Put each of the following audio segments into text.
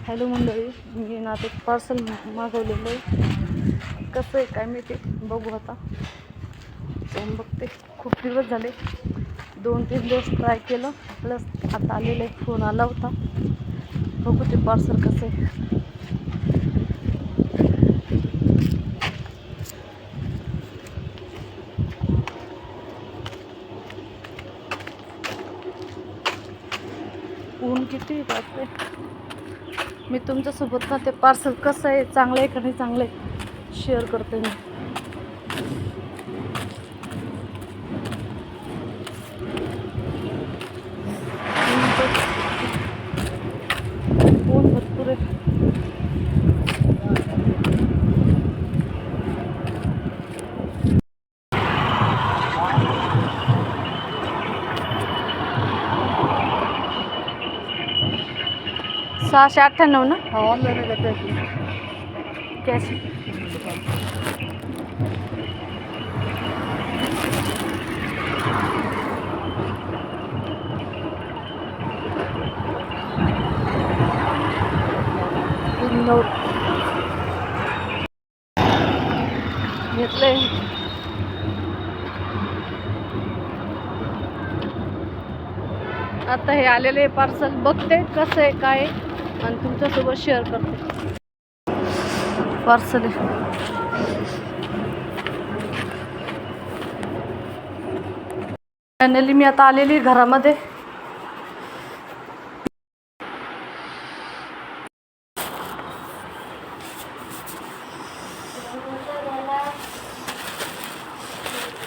Hello मंडळी, मी ना ते पार्सल मागवलेलं आहे. कसं आहे काय माहिती, बघू आता जाऊन बघते. खूप दिवस झाले, 2-3 दिवस ट्राय केलं, प्लस आता आलेलं आहे. फोन आला होता, बघू ते पार्सल कसं आहे. ऊन किती वाटतंय. मी तुमच्यासोबत ना ते पार्सल कसं आहे, चांगलं आहे का नाही चांगलं आहे, शेअर करते मी. ऊन भरपूर आहे. $698 ना? ऑनलाईन आहे का कॅश. घेतलंय. आता हे आलेले पार्सल बघते कसं आहे काय आहे आणि तुमच्यासोबत शेअर करते. पार्सल आहे. फायनली मी आता आलेली घरामध्ये.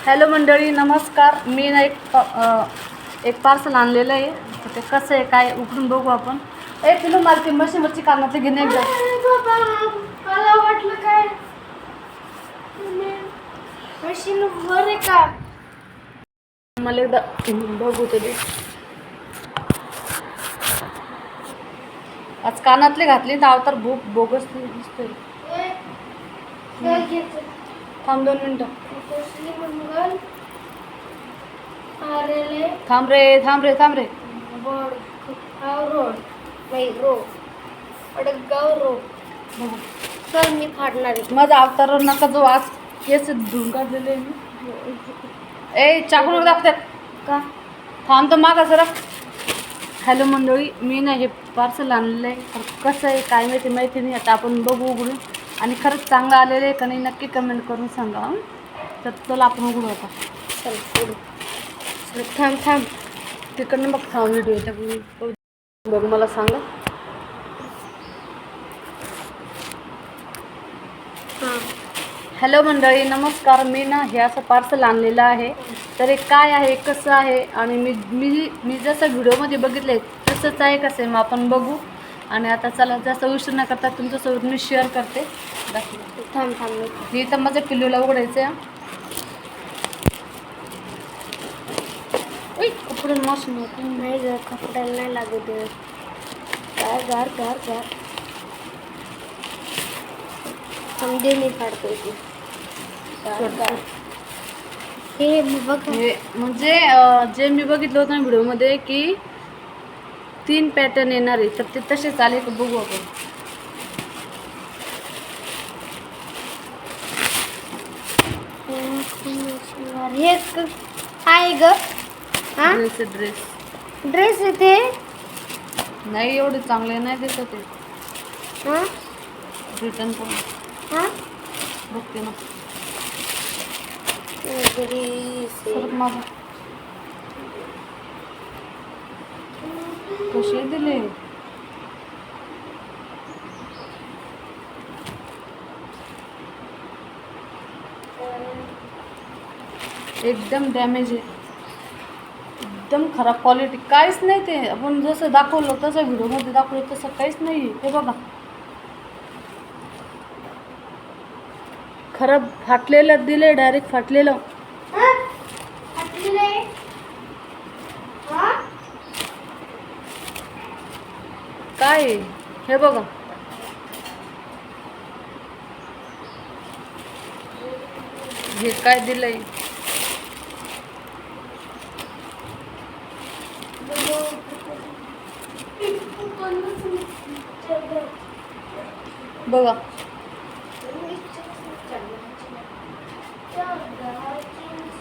हॅलो मंडळी, नमस्कार. मी ना एक पार्सल आणलेलं आहे. तर ते कसं आहे काय उघडून बघू आपण. तुला मला ती मशीनवरची कानातली घेणे एकदा. मला वाटलं काय मशीन वर आहे का. मला एकदा बघू तरी. आज कानातले घातले तर अवतार बोगस दिसतोय. थांब 2 मिनिटं. थांब रे. सर मी फाडणार आहे. माझा अवतार नका जो आज केस धुवून काढलेले मी. चाकू दाखवतात का. थांब तर मागा जरा. हॅलो मंडळी, मी ना हे पार्सल आणलेलं आहे. तर कसं आहे काय माहिती नाही. आता आपण बघू उघडून आणि खरंच चांगलं आलेलं आहे का नाही नक्की कमेंट करून सांगा. तर चला आपण उघडू आता. चल थांब तिकडनं बघ. व्हिडिओ त्या बघ मला सांगा. हॅलो मंडळी, नमस्कार. मी ना हे असं पार्सल आणलेलं आहे. तर हे काय आहे कसं आहे आणि मी जसं व्हिडिओमध्ये बघितलं आहे तसंच आहे कसं आहे मग आपण बघू. आणि आता चला जास्त उशीर न करता तुमच्यासोबत मी शेअर करते. थांब हे तर माझ्या पिल्लूला उघडायचं आहे. कपडे मशीन होते नाही ग, कपड्याला नाही लागू दे. गार समजे मी फाडतोय तू. हे बघ, हे म्हणजे जे मी बघितलं होतं ना व्हिडिओमध्ये की 3 पॅटर्न येणार आहे. तर ते तसेच आले का बघू आपण. हे काय ग. ड्रेस येते नाही एवढे चांगले नाही दिसत ते. रिटर्न पण बघते ना. सरक माझा. कसे दिले. एकदम डॅमेज आहे. एकदम खराब क्वालिटी. काहीच नाही ते आपण जसं दाखवलं तसं व्हिडिओमध्ये दाखवलं तसं काहीच नाही. हे बघा खराब फाटलेलं दिले. डायरेक्ट फाटलेलं. काय हे बघा. हे काय दिलंय. पण बघा.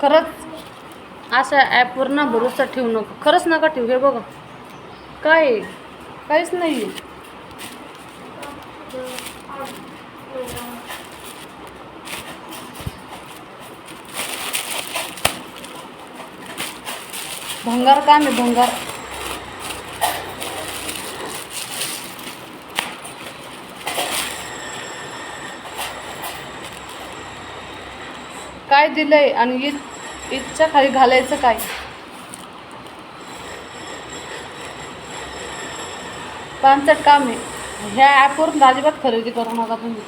खरंच अशा ॲपवर ना भरोसा ठेवू नका, खरंच नका ठेवू. हे बघा काय आहे? काहीच नाही आहे. भंगार काम आहे, भंगार. काय दिलंय आणि इथच्या खाली घालायचं काय? पानसट काम आहे. ह्या ॲपवरून अजिबात खरेदी करू नका तुम्ही.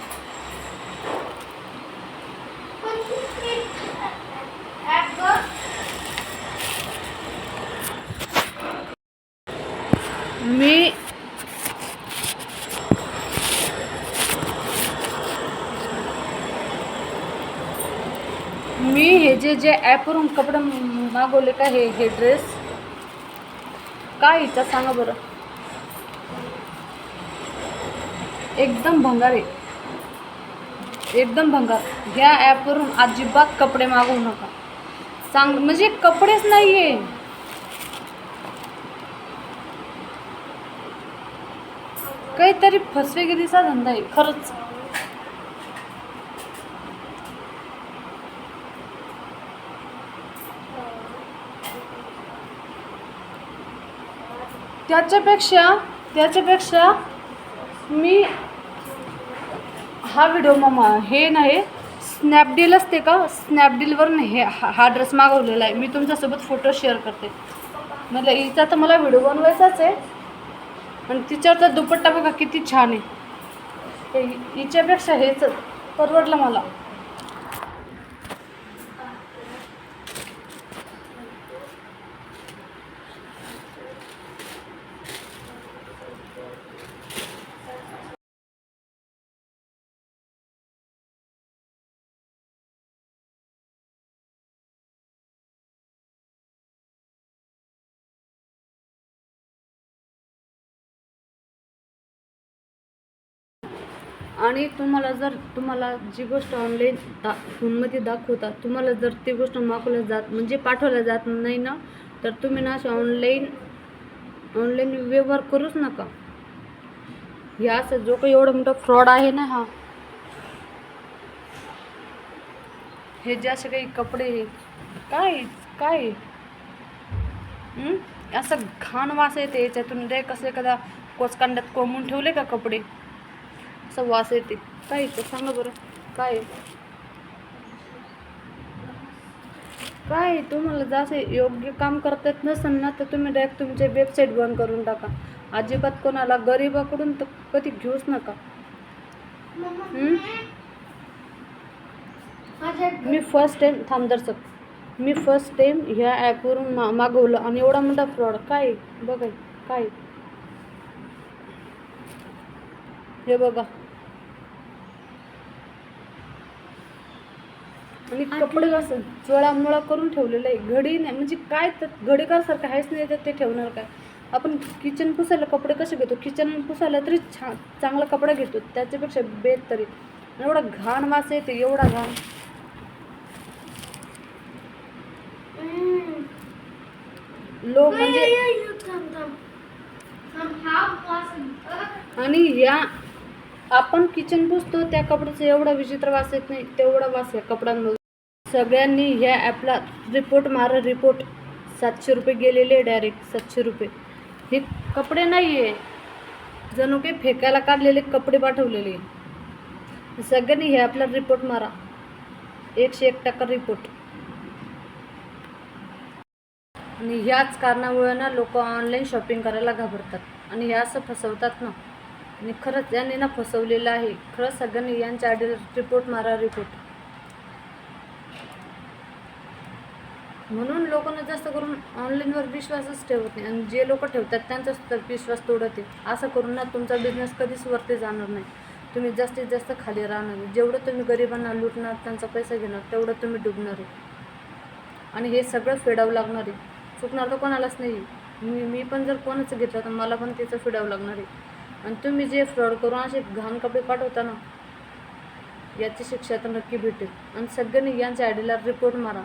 मी मी हे जे ॲपवरून कपडे मागवले का, हे ड्रेस काय हिचा सांगा बरं. एकदम भंगार आहे, एकदम भंगार. ह्या ॲपवरून अजिबात कपडे मागवू नका. म्हणजे कपडेच नाही आहे. काहीतरी फसवेगिरीचा धंदा आहे खरंच. त्याच्यापेक्षा मी हा व्हिडिओ हे नाही, स्नॅपडील असते का, स्नॅपडीलवरून हा ड्रेस मागवलेला आहे. मी तुमच्यासोबत फोटो शेअर करते. मतलब हिचा तर मला व्हिडिओ बनवायचाच आहे. आणि तिच्यावर दुपट्टा बघा किती छान आहे. हिच्यापेक्षा हेच परवडलं मला. आणि तुम्हाला जी गोष्ट ऑनलाईन फोनमध्ये दाखवतात, तुम्हाला जर ती गोष्ट म्हणजे पाठवल्या जात नाही ना, तर तुम्ही ना ऑनलाईन व्यवहार करूच नका. ह्या असं जो काही एवढा मोठा फ्रॉड आहे ना हा. हे जे असे काही कपडे काय असं घाण वास येते याच्यातून. ते कसं एखादा कोचकांड्यात कोंबून ठेवले का कपडे, असं वास येते. काय तर सांगा बरं काय तुम्हाला जसं योग्य काम करता येत नसेल ना, तर तुम्ही डायरेक्ट तुमचे वेबसाईट बंद करून टाका. अजिबात कोणाला गरीबाकडून तर कधी घेऊच नका. मी फर्स्ट टाइम ह्या ॲपवरून मागवलं आणि एवढा मोठा फ्रॉड. काय बघा काय हे बघा. आणि कपडे कसं चोळामुळा करून ठेवलेलं आहे. घडी नाही म्हणजे काय, तर घडी सारखं आहेच नाही तर ते ठेवणार काय. आपण किचन पुसायला कपडे कसे घेतो, किचन पुसायला तरी चांगला कपडा घेतो, त्याच्यापेक्षा बेत तरी. एवढा घाण वास येते, एवढा घाण. म्हणजे आणि या आपण किचन पुसतो त्या कपड्याचा एवढा विचित्र वास येत नाही, तेवढा वास या कपड्यांमध्ये. सगळ्यांनी ह्या ॲपला रिपोर्ट मारा, रिपोर्ट. 700 रुपये गेलेले डायरेक्ट, 700 रुपये. हे कपडे नाही आहे, जणू काही फेकायला काढलेले कपडे पाठवलेले. सगळ्यांनी ह्या ॲपला रिपोर्ट मारा, 101% रिपोर्ट. आणि ह्याच कारणामुळे ना लोक ऑनलाईन शॉपिंग करायला घाबरतात आणि हे असं फसवतात ना. आणि खरंच यांनी ना फसवलेलं आहे. खरंच सगळ्यांनी यांच्या आधी रिपोर्ट मारा, रिपोर्ट. म्हणून लोकांना जास्त करून ऑनलाईनवर विश्वासच ठेवत नाही. आणि जे लोक ठेवतात त्यांचाच तर विश्वास तोडते. असं करून ना तुमचा बिझनेस कधीच वरती जाणार नाही. तुम्ही जास्तीत जास्त खाली राहणार आहे. जेवढं तुम्ही गरिबांना लुटणार, त्यांचा पैसा घेणार, तेवढं तुम्ही डुबणार आहे. आणि हे सगळं फेडावं लागणार आहे. चुकणार तर कोणालाच नाही. मी पण जर कोणाचं घेतलं तर मला पण त्याचं फेडावं लागणार आहे. आणि तुम्ही जे फ्रॉड करून असे घाण कपडे पाठवता ना, याची शिक्षा तर नक्की भेटेल. आणि सगळ्यांनी यांच्या आयडीला रिपोर्ट मारा.